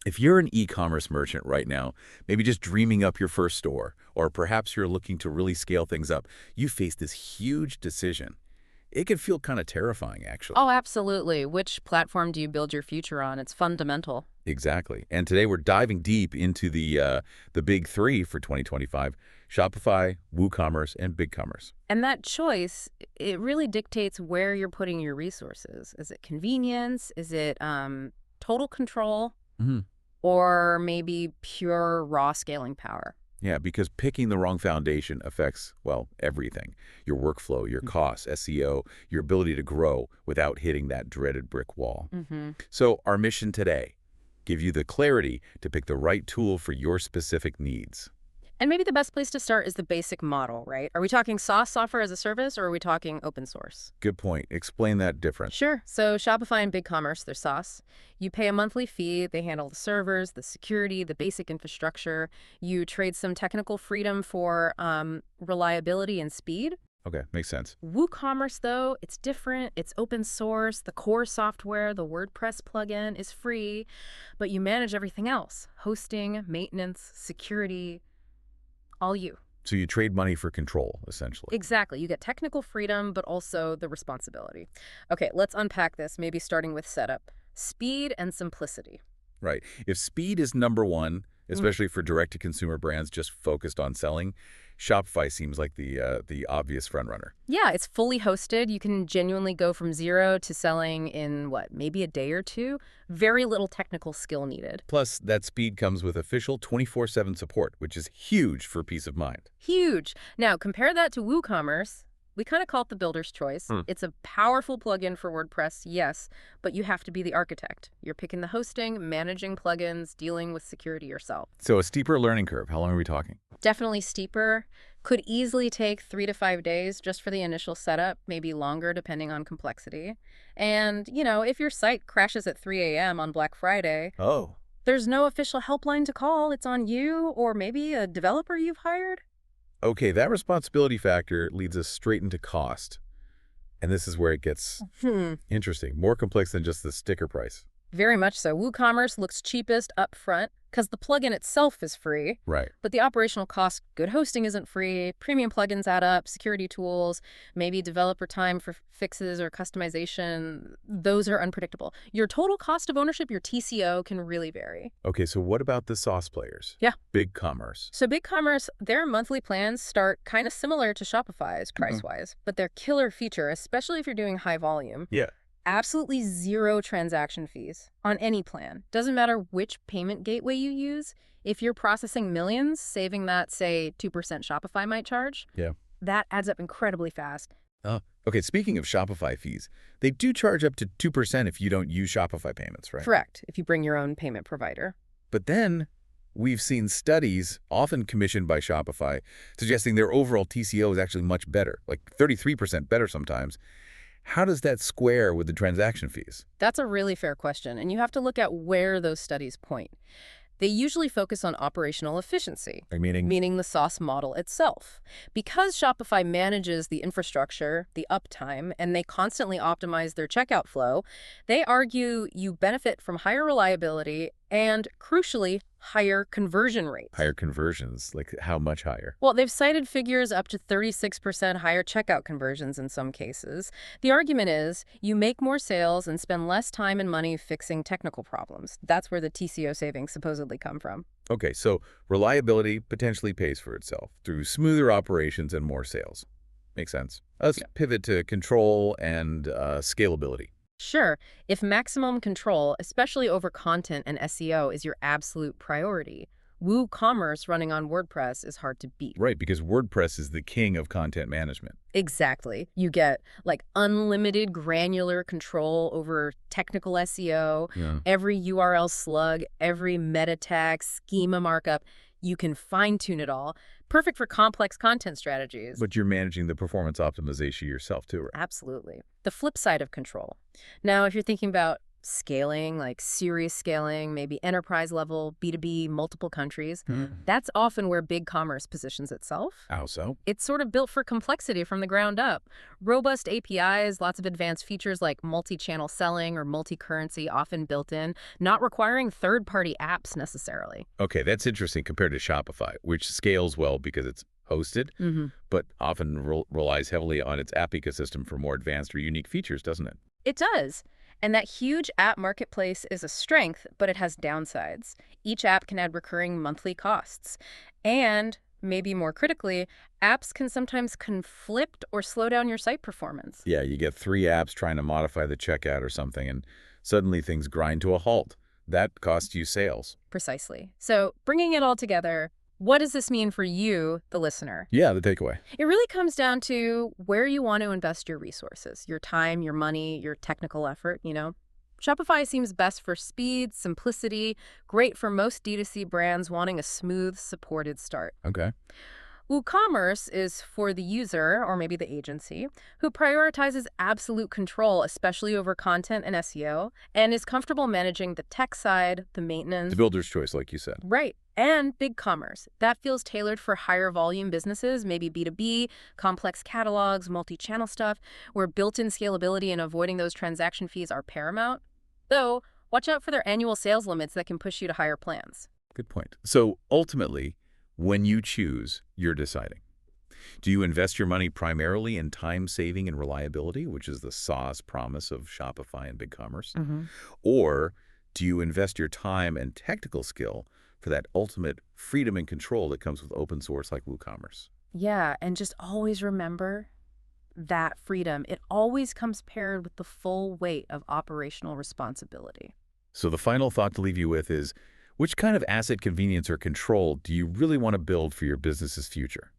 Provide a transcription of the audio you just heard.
If you're an e-commerce merchant right now, maybe just dreaming up your first store, or perhaps you're looking to really scale things up, you face this huge decision. It can feel kind of terrifying, actually. Oh, absolutely. Which platform do you build your future on? It's fundamental. Exactly. And today we're diving deep into the big three for 2025: Shopify, WooCommerce, and BigCommerce. And that choice, it really dictates where you're putting your resources. Is it convenience? Is it total control? hmm Or maybe pure raw scaling power? Yeah, because picking the wrong foundation affects, well, everything. Your workflow, your costs, SEO, your ability to grow without hitting that dreaded brick wall. Mm-hmm. So our mission today, give you the clarity to pick the right tool for your specific needs. And maybe the best place to start is the basic model, right? Are we talking SaaS, software as a service, or are we talking open source? Good point. Explain that difference. Sure. So Shopify and BigCommerce, they're SaaS. You pay a monthly fee. They handle the servers, the security, the basic infrastructure. You trade some technical freedom for reliability and speed. Okay, makes sense. WooCommerce, though, it's different. It's open source. The core software, the WordPress plugin, is free, but you manage everything else: hosting, maintenance, security, all you. So you trade money for control, essentially. Exactly. You get technical freedom, but also the responsibility. Okay, let's unpack this, maybe starting with setup. Speed and simplicity. Right. If speed is number one, especially for direct-to-consumer brands just focused on selling, Shopify seems like the obvious frontrunner. Yeah, it's fully hosted. You can genuinely go from zero to selling in, what, maybe a day or two? Very little technical skill needed. Plus, that speed comes with official 24/7 support, which is huge for peace of mind. Huge. Now, compare that to WooCommerce. We kind of call it the builder's choice. It's a powerful plugin for WordPress, yes, but you have to be the architect. You're picking the hosting, managing plugins, dealing with security yourself. So a steeper learning curve. How long are we talking? Definitely steeper. Could easily take 3 to 5 days just for the initial setup, maybe longer depending on complexity. And, if your site crashes at 3 a.m. on Black Friday, Oh. there's no official helpline to call. It's on you or maybe a developer you've hired. Okay, that responsibility factor leads us straight into cost. And this is where it gets interesting, more complex than just the sticker price. Very much so. WooCommerce looks cheapest up front because the plugin itself is free. Right. But the operational cost, good hosting isn't free, premium plugins add up, security tools, maybe developer time for fixes or customization, those are unpredictable. Your total cost of ownership, your TCO, can really vary. Okay, so what about the sauce players? Yeah. BigCommerce. So BigCommerce, their monthly plans start kind of similar to Shopify's price-wise, but their killer feature, especially if you're doing high volume, Yeah. absolutely zero transaction fees on any plan. Doesn't matter which payment gateway you use. If you're processing millions, saving that, say, 2% Shopify might charge, Yeah. that adds up incredibly fast. Okay, speaking of Shopify fees, they do charge up to 2% if you don't use Shopify payments, right? Correct, if you bring your own payment provider. But then we've seen studies, often commissioned by Shopify, suggesting their overall TCO is actually much better, like 33% better sometimes. How does that square with the transaction fees? That's a really fair question, and you have to look at where those studies point. They usually focus on operational efficiency, meaning the SaaS model itself. Because Shopify manages the infrastructure, the uptime, and they constantly optimize their checkout flow, they argue you benefit from higher reliability and, crucially, higher conversion rates. Higher conversions, like how much higher? Well, they've cited figures up to 36% higher checkout conversions in some cases. The argument is you make more sales and spend less time and money fixing technical problems. That's where the TCO savings supposedly come from. Okay, so reliability potentially pays for itself through smoother operations and more sales. Makes sense. Let's pivot to control and scalability. Sure, if maximum control, especially over content and SEO, is your absolute priority, WooCommerce running on WordPress is hard to beat. Right, because WordPress is the king of content management. Exactly. You get unlimited granular control over technical SEO, every URL slug, every meta tag, schema markup. You can fine-tune it all. Perfect for complex content strategies. But you're managing the performance optimization yourself too, right? Absolutely. The flip side of control. Now, if you're thinking about Scaling, like serious scaling, maybe enterprise level, B2B, multiple countries, Hmm. that's often where BigCommerce positions itself. How so? It's sort of built for complexity from the ground up. Robust APIs, lots of advanced features like multi-channel selling or multi-currency often built in, not requiring third-party apps necessarily. Okay, that's interesting compared to Shopify, which scales well because it's hosted, but often relies heavily on its app ecosystem for more advanced or unique features, doesn't it? It does. And that huge app marketplace is a strength, but it has downsides. Each app can add recurring monthly costs. And, maybe more critically, apps can sometimes conflict or slow down your site performance. Yeah, you get 3 apps trying to modify the checkout or something, and suddenly things grind to a halt. That costs you sales. Precisely. So, bringing it all together, what does this mean for you, the listener? Yeah, the takeaway. It really comes down to where you want to invest your resources, your time, your money, your technical effort. Shopify seems best for speed, simplicity, great for most D2C brands wanting a smooth, supported start. Okay. WooCommerce is for the user, or maybe the agency, who prioritizes absolute control, especially over content and SEO, and is comfortable managing the tech side, the maintenance. The builder's choice, like you said. Right. And BigCommerce. That feels tailored for higher volume businesses, maybe B2B, complex catalogs, multi-channel stuff, where built-in scalability and avoiding those transaction fees are paramount. Though, watch out for their annual sales limits that can push you to higher plans. Good point. So ultimately, when you choose, you're deciding. Do you invest your money primarily in time saving and reliability, which is the SaaS promise of Shopify and BigCommerce? Or do you invest your time and technical skill for that ultimate freedom and control that comes with open source like WooCommerce? Yeah, and just always remember that freedom. It always comes paired with the full weight of operational responsibility. So the final thought to leave you with is, which kind of asset convenience or control do you really want to build for your business's future?